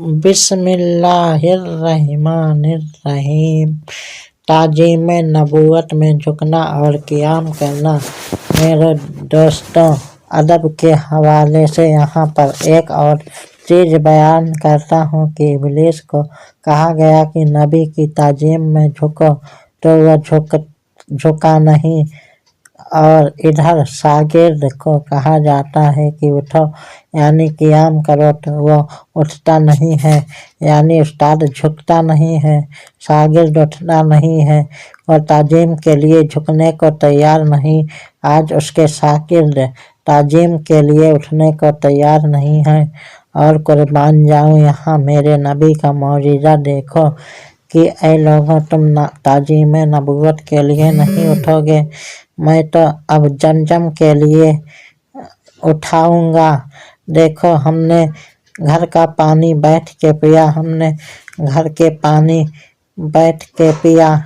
बिस्मिल्लाहिर्रहमानिर्रहीम। ताज़ीम नबूवत में झुकना और क़ियाम करना। मेरे दोस्तों, अदब के हवाले से यहाँ पर एक और चीज़ बयान करता हूँ कि इब्लीस को कहा गया कि नबी की ताज़ीम में झुको, तो वह झुका नहीं, और इधर शागिर्द को कहा जाता है कि उठो यानी क़ियाम करो, तो वो उठता नहीं है, यानी उस्ताद झुकता नहीं है, शागिर्द उठता नहीं है और ताज़ीम के लिए झुकने को तैयार नहीं। आज उसके शागिर्द ताज़ीम के लिए उठने को तैयार नहीं है। और कुर्बान जाऊँ, यहाँ मेरे नबी का मौजिज़ा देखो कि ऐ लोगों, तुम ताज़ीम नबूवत के लिए नहीं उठोगे, मैं तो अब जमजम के लिए उठाऊंगा। देखो, हमने घर का पानी बैठ के पिया, हमने घर के पानी बैठ के पिया,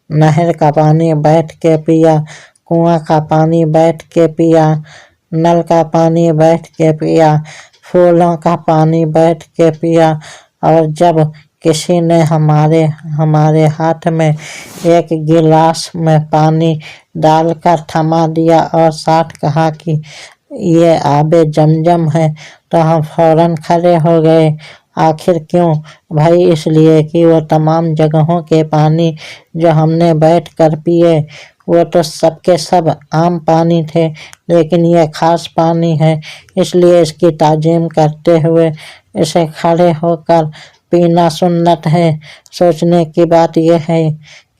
नहर का पानी बैठ के पिया, कुआं का पानी बैठ के पिया, नल का पानी बैठ के पिया, फूलों का पानी बैठ के पिया। और जब किसी ने हमारे हाथ में एक गिलास में पानी डालकर थमा दिया और साथ कहा कि ये आबे जमजम है, तो हम फौरन खड़े हो गए। आखिर क्यों भाई? इसलिए कि वो तमाम जगहों के पानी जो हमने बैठ कर पिए, वो तो सबके सब आम पानी थे, लेकिन ये खास पानी है, इसलिए इसकी ताज़ीम करते हुए इसे खड़े होकर पीना सुन्नत है। सोचने की बात यह है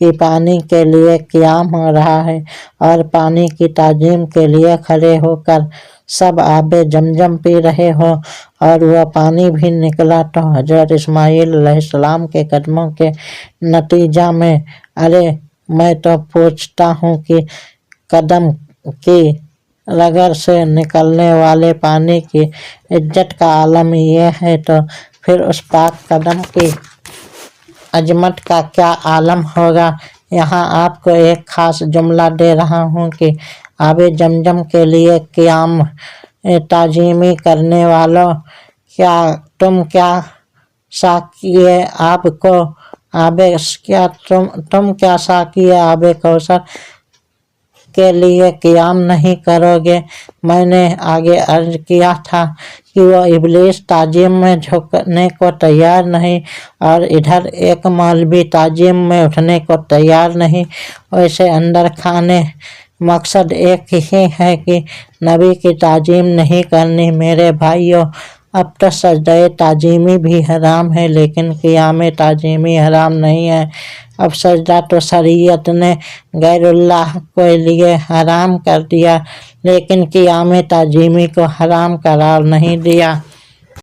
कि पानी के लिए क़ियाम हो रहा है और पानी की ताज़ीम के लिए खड़े होकर सब आबे जमजम पी रहे हो, और वह पानी भी निकला तो हज़रत इस्माइल अलैहिस्सलाम के कदमों के नतीजा में। अरे मैं तो पूछता हूँ कि कदम की रगड़ से निकलने वाले पानी की इज्जत का आलम ये है, तो फिर उस पाक कदम की अजमत का क्या आलम होगा। यहाँ आपको एक खास जुमला दे रहा हूँ कि आबे जमजम के लिए क़ियाम ताज़ीमी करने वालों, क्या तुम क्या साकिए आपको आबे क्या तुम क्या साकिए आबे कौसर के लिए क़ियाम नहीं करोगे। मैंने आगे अर्ज किया था कि वो इब्लीस ताज़ीम में झुकने को तैयार नहीं, और इधर एक मौलवी ताज़ीम में उठने को तैयार नहीं। वैसे अंदर खाने मकसद एक ही है कि नबी की ताज़ीम नहीं करनी। मेरे भाइयों, अब तो सजदे ताज़ीमी भी हराम है, लेकिन क़ियाम ताज़ीमी हराम नहीं है। अब सजदा तो शरीयत ने गैरुल्लाह के लिए हराम कर दिया, लेकिन क़ियाम ताज़ीमी को हराम करार नहीं दिया।